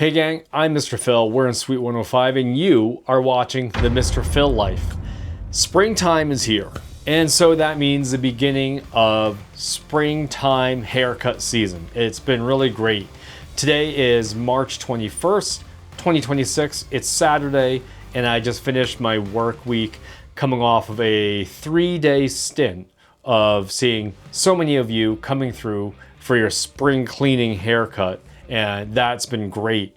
Hey gang, I'm Mr. Phil, we're in Suite 105 and you are watching the Mr. Phil Life. Springtime is here, and so that means the beginning of springtime haircut season. It's been really great. Today is March 21st, 2026. It's Saturday, and I just finished my work week coming off of a 3-day stint of seeing so many of you coming through for your spring cleaning haircut. And that's been great.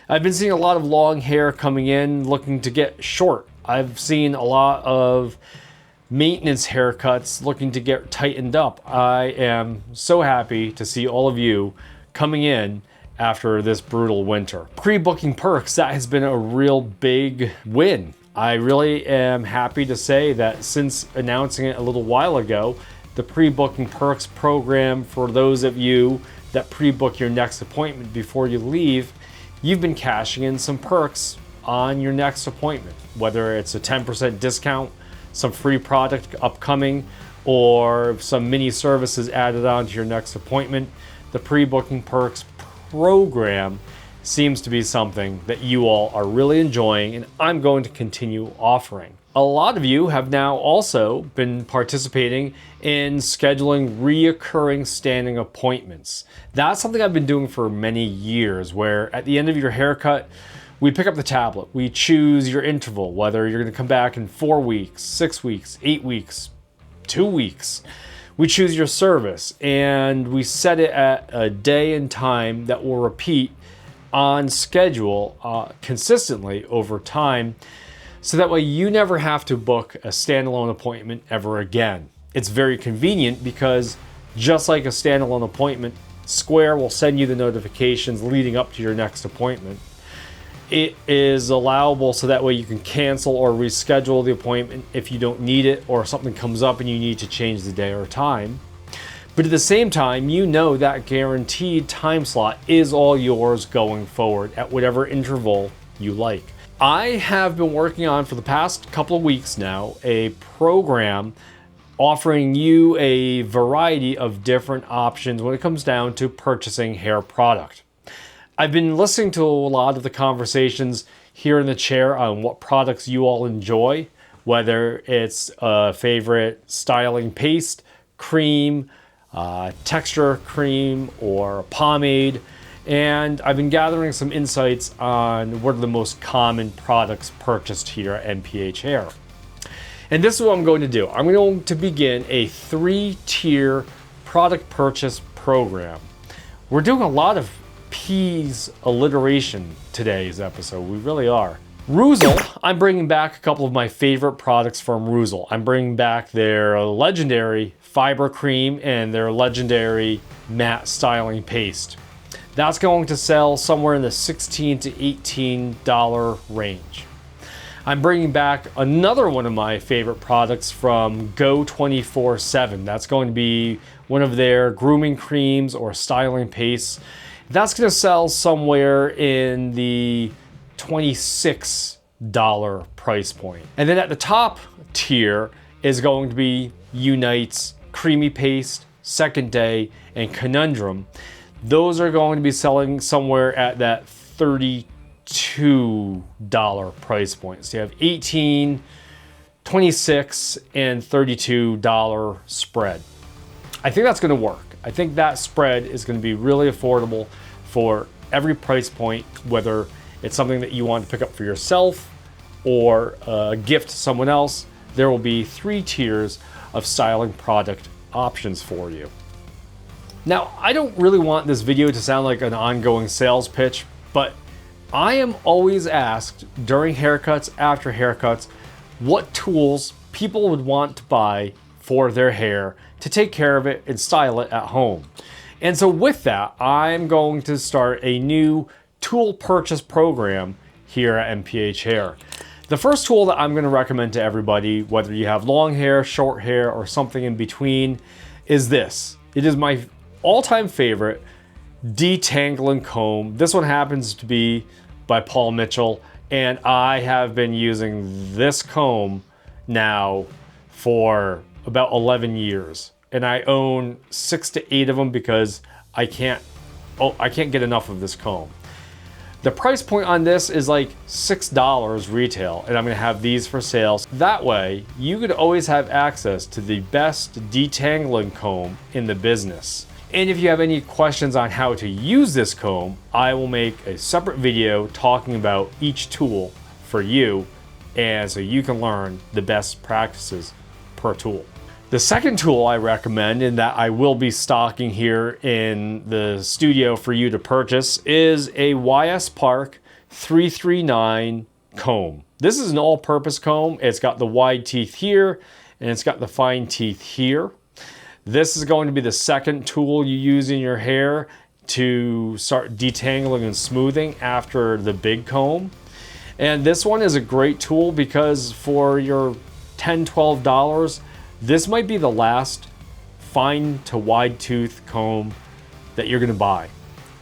I've been seeing a lot of long hair coming in looking to get short. I've seen a lot of maintenance haircuts looking to get tightened up. I am so happy to see all of you coming in after this brutal winter. Pre-booking perks, that has been a real big win. I really am happy to say that since announcing it a little while ago, the pre-booking perks program for those of you that pre-book your next appointment before you leave, you've been cashing in some perks on your next appointment, whether it's a 10% discount, some free product upcoming, or some mini services added on to your next appointment. The pre-booking perks program seems to be something that you all are really enjoying, and I'm going to continue offering. A lot of you have now also been participating in scheduling reoccurring standing appointments. That's something I've been doing for many years, where at the end of your haircut, we pick up the tablet, we choose your interval, whether you're gonna come back in 4 weeks, 6 weeks, 8 weeks, 2 weeks. We choose your service and we set it at a day and time that will repeat on schedule consistently over time. So that way you never have to book a standalone appointment ever again. It's very convenient because just like a standalone appointment, Square will send you the notifications leading up to your next appointment. It is allowable so that way you can cancel or reschedule the appointment if you don't need it or something comes up and you need to change the day or time. But at the same time, you know that guaranteed time slot is all yours going forward at whatever interval you like. I have been working on, for the past couple of weeks now, a program offering you a variety of different options when it comes down to purchasing hair product. I've been listening to a lot of the conversations here in the chair on what products you all enjoy, whether it's a favorite styling paste, cream, texture cream, or pomade. And I've been gathering some insights on what are the most common products purchased here at MPH.HAIR. And this is what I'm going to do. I'm going to begin a 3-tier product purchase program. We're doing a lot of P's alliteration today's episode. We really are. Ruzl, I'm bringing back a couple of my favorite products from Ruzl. I'm bringing back their legendary fiber cream and their legendary matte styling paste. That's going to sell somewhere in the $16 to $18 range. I'm bringing back another one of my favorite products from Go 24/7. That's going to be one of their grooming creams or styling pastes. That's going to sell somewhere in the $26 price point. And then at the top tier is going to be Unite's Creamy Paste, Second Day, and Conundrum. Those are going to be selling somewhere at that $32 price point. So you have $18, $26, and $32 spread. I think that's going to work. I think that spread is going to be really affordable for every price point, whether it's something that you want to pick up for yourself or a gift to someone else. There will be 3 tiers of styling product options for you. Now, I don't really want this video to sound like an ongoing sales pitch, but I am always asked during haircuts, after haircuts, what tools people would want to buy for their hair to take care of it and style it at home. And so with that, I'm going to start a new tool purchase program here at MPH.HAIR. The first tool that I'm going to recommend to everybody, whether you have long hair, short hair, or something in between, is this. It is my all-time favorite detangling comb. This one happens to be by Paul Mitchell, and I have been using this comb now for about 11 years. And I own 6 to 8 of them because I can't get enough of this comb. The price point on this is like $6 retail, and I'm gonna have these for sale. That way, you could always have access to the best detangling comb in the business. And if you have any questions on how to use this comb, I will make a separate video talking about each tool for you, and so you can learn the best practices per tool. The second tool I recommend, and that I will be stocking here in the studio for you to purchase, is a ep4 339 comb. This is an all-purpose comb. It's got the wide teeth here, and it's got the fine teeth here. This is going to be the second tool you use in your hair to start detangling and smoothing after the big comb. And this one is a great tool because for your $10, $12, this might be the last fine to wide tooth comb that you're gonna buy.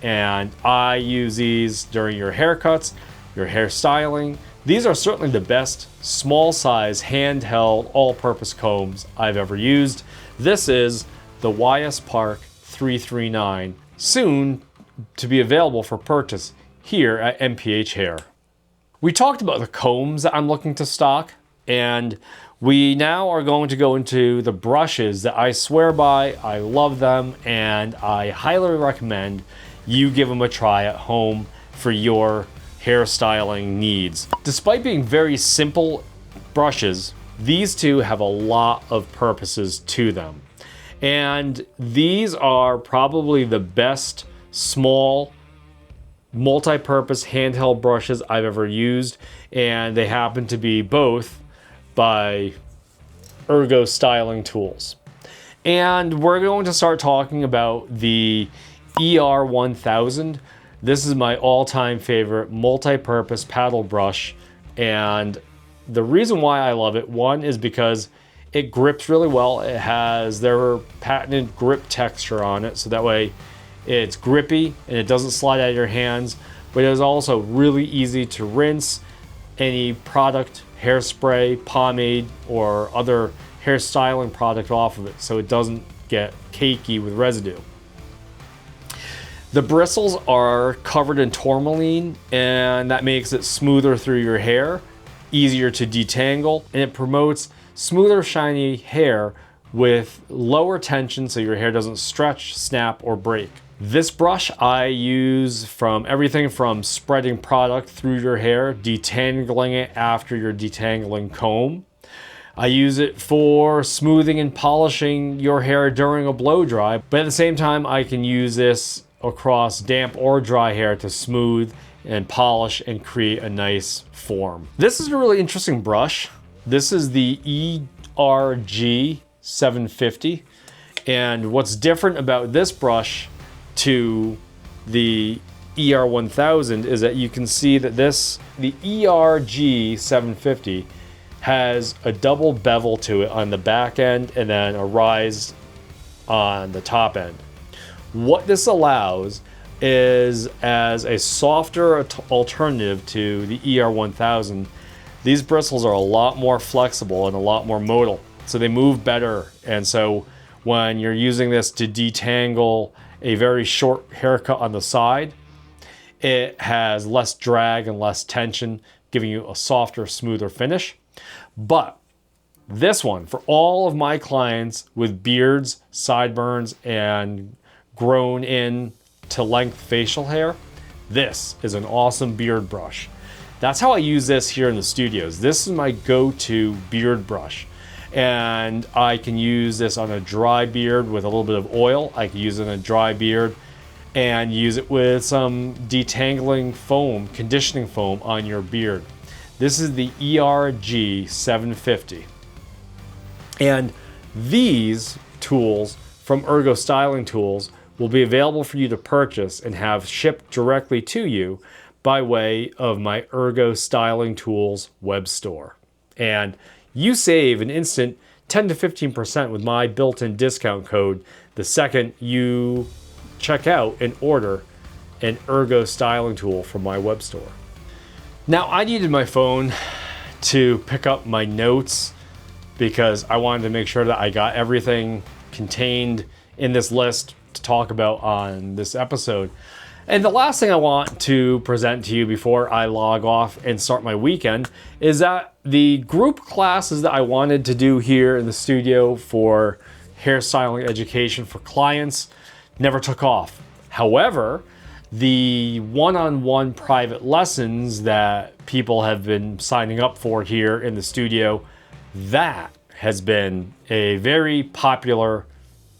And I use these during your haircuts, your hairstyling. These are certainly the best small size handheld all-purpose combs I've ever used. This is the ep4 339, soon to be available for purchase here at MPH.HAIR. We talked about the combs that I'm looking to stock, and we now are going to go into the brushes that I swear by, I love them, and I highly recommend you give them a try at home for your hairstyling needs. Despite being very simple brushes, these two have a lot of purposes to them. And these are probably the best small multi-purpose handheld brushes I've ever used, and they happen to be both by Ergo Styling Tools. And we're going to start talking about the ER1000. This is my all-time favorite multi-purpose paddle brush, and the reason why I love it, one, is because it grips really well. It has their patented grip texture on it, so that way it's grippy and it doesn't slide out of your hands, but it is also really easy to rinse any product, hairspray, pomade, or other hairstyling product off of it so it doesn't get cakey with residue. The bristles are covered in tourmaline, and that makes it smoother through your hair, easier to detangle, and it promotes smoother, shiny hair with lower tension so your hair doesn't stretch, snap, or break. This brush I use from everything from spreading product through your hair, detangling it after your detangling comb. I use it for smoothing and polishing your hair during a blow dry, but at the same time I can use this across damp or dry hair to smooth and polish and create a nice form. This is a really interesting brush. This is the ERG 750, and what's different about this brush to the ER1000 is that you can see that the ERG 750 has a double bevel to it on the back end and then a rise on the top end. What this allows is, as a softer alternative to the ER1000, these bristles are a lot more flexible and a lot more modal, so they move better. And so when you're using this to detangle a very short haircut on the side, it has less drag and less tension, giving you a softer, smoother finish. But this one, for all of my clients with beards, sideburns, and grown in to length facial hair, this is an awesome beard brush. That's how I use this here in the studios. This is my go-to beard brush. And I can use this on a dry beard with a little bit of oil. I can use it on a dry beard and use it with some detangling foam, conditioning foam on your beard. This is the ERG 750. And these tools from Ergo Styling Tools will be available for you to purchase and have shipped directly to you by way of my Ergo Styling Tools web store. And you save an instant 10 to 15% with my built-in discount code the second you check out and order an Ergo styling tool from my web store. Now, I needed my phone to pick up my notes because I wanted to make sure that I got everything contained in this list to talk about on this episode. And the last thing I want to present to you before I log off and start my weekend is that the group classes that I wanted to do here in the studio for hairstyling education for clients never took off. However, the one-on-one private lessons that people have been signing up for here in the studio, that has been a very popular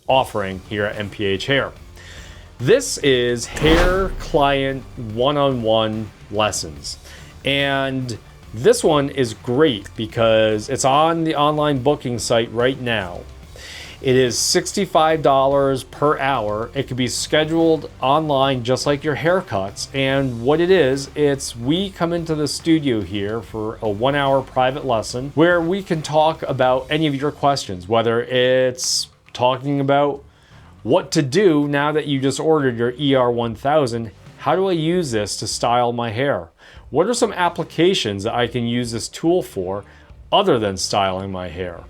offering here at MPH.HAIR. This is hair client one-on-one lessons. And this one is great because it's on the online booking site right now. It is $65 per hour. It can be scheduled online just like your haircuts. And what it is, it's we come into the studio here for a 1-hour private lesson where we can talk about any of your questions, whether it's talking about what to do now that you just ordered your ER1000. How do I use this to style my hair? What are some applications that I can use this tool for other than styling my hair?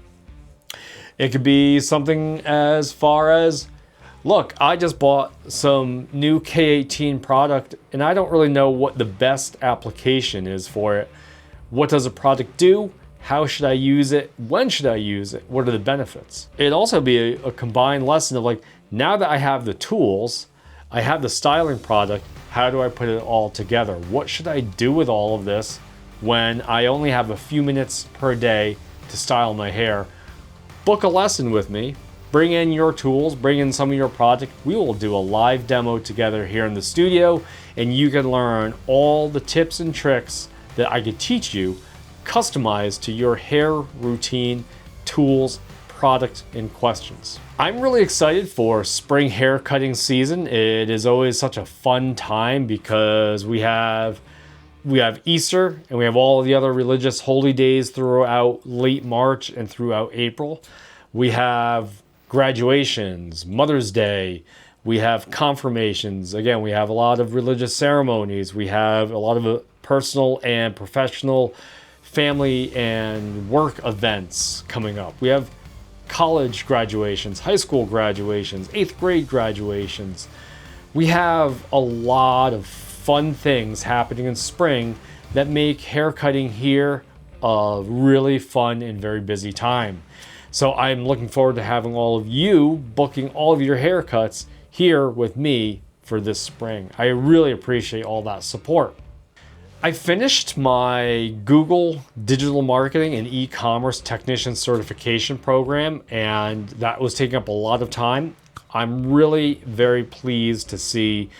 It could be something as far as, look, I just bought some new K18 product and I don't really know what the best application is for it. What does a product do? How should I use it? When should I use it? What are the benefits? It'd also be a combined lesson of like, now that I have the tools, I have the styling product, how do I put it all together? What should I do with all of this when I only have a few minutes per day to style my hair? Book a lesson with me, bring in your tools, bring in some of your project. We will do a live demo together here in the studio and you can learn all the tips and tricks that I could teach you customized to your hair routine, tools, product, and questions. I'm really excited for spring hair cutting season. It is always such a fun time because we have Easter and we have all the other religious holy days throughout late March and throughout April. We have graduations, Mother's Day, we have confirmations. Again, we have a lot of religious ceremonies. We have a lot of personal and professional family and work events coming up. We have college graduations, high school graduations, 8th grade graduations. We have a lot of fun things happening in spring that make haircutting here a really fun and very busy time. So I'm looking forward to having all of you booking all of your haircuts here with me for this spring. I really appreciate all that support. I finished my Google Digital Marketing and E-commerce Technician Certification program, and that was taking up a lot of time. I'm really very pleased to see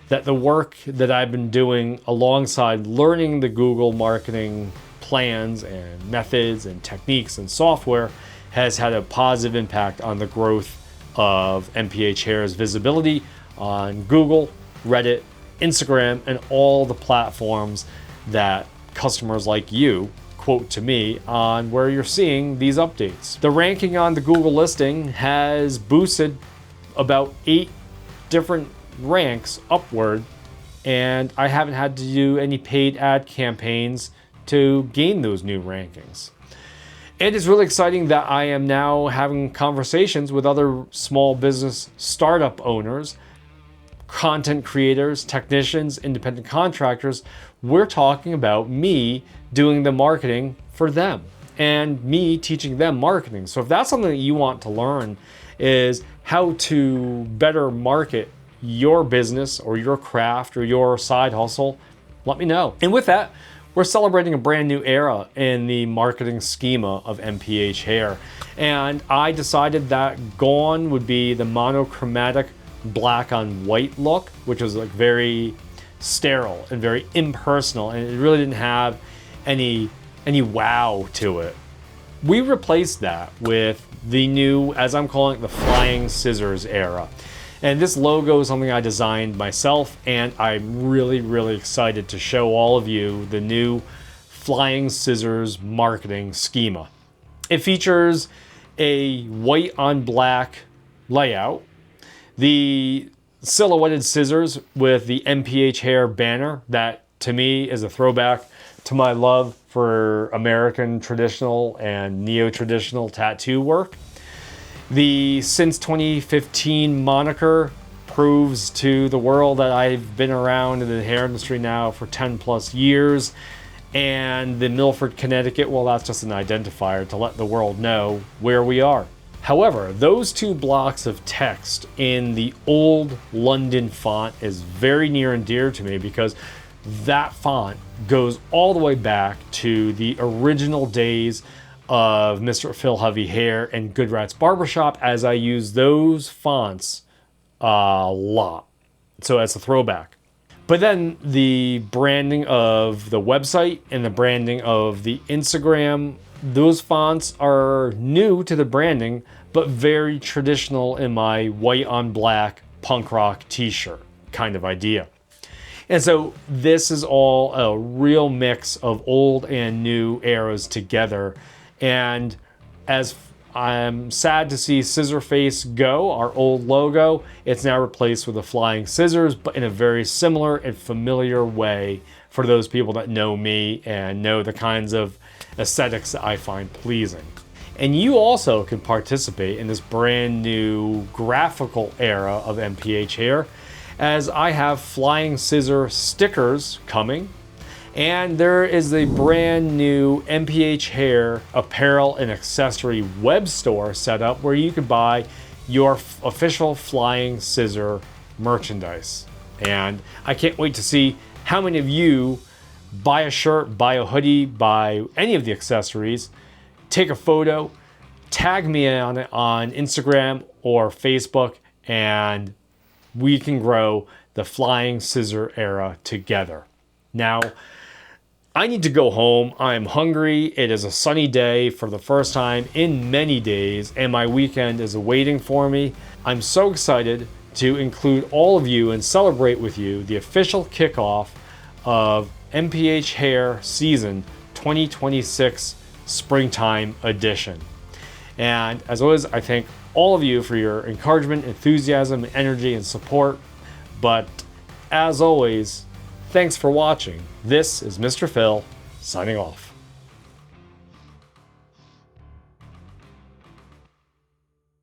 that the work that I've been doing alongside learning the Google marketing plans and methods and techniques and software has had a positive impact on the growth of MPH.HAIR's visibility on Google, Reddit, Instagram, and all the platforms that customers like you quote to me on where you're seeing these updates. The ranking on the Google listing has boosted about 8 different ranks upward, and I haven't had to do any paid ad campaigns to gain those new rankings. It is really exciting that I am now having conversations with other small business startup owners, content creators, technicians, independent contractors. We're talking about me doing the marketing for them and me teaching them marketing. So if that's something that you want to learn, is how to better market your business or your craft or your side hustle, let me know. And with that, we're celebrating a brand new era in the marketing schema of MPH.HAIR. And I decided that gone would be the monochromatic black on white look, which was like very sterile and very impersonal, and it really didn't have any wow to it. We replaced that with the new, as I'm calling it, the flying scissors era. And this logo is something I designed myself, and I'm really excited to show all of you the new flying scissors marketing schema. It features a white on black layout, the silhouetted scissors with the MPH.HAIR banner that to me is a throwback to my love for American traditional and neo-traditional tattoo work. The since 2015 moniker proves to the world that I've been around in the hair industry now for 10 plus years. And the Milford, Connecticut, well, that's just an identifier to let the world know where we are. However, those 2 blocks of text in the old London font is very near and dear to me, because that font goes all the way back to the original days of Mr. Phil Hovey Hair and Good Rats Barbershop, as I use those fonts a lot. So that's a throwback. But then the branding of the website and the branding of the Instagram, those fonts are new to the branding, but very traditional in my white on black punk rock t-shirt kind of idea. And so this is all a real mix of old and new eras together. And as I'm sad to see Scissorface go, our old logo, it's now replaced with the flying scissors, but in a very similar and familiar way for those people that know me and know the kinds of aesthetics that I find pleasing. And you also can participate in this brand new graphical era of MPH Hair, as I have flying scissor stickers coming. And there is a brand new MPH Hair apparel and accessory web store set up where you can buy your official flying scissor merchandise. And I can't wait to see how many of you buy a shirt, buy a hoodie, buy any of the accessories, take a photo, tag me on it on Instagram or Facebook, and we can grow the flying scissor era together. Now, I need to go home. I'm hungry. It is a sunny day for the first time in many days, and my weekend is awaiting for me. I'm so excited to include all of you and celebrate with you the official kickoff of MPH Hair Season 2026 Springtime Edition. And as always, I thank all of you for your encouragement, enthusiasm, energy, and support. But as always, thanks for watching. This is Mr. Phil, signing off.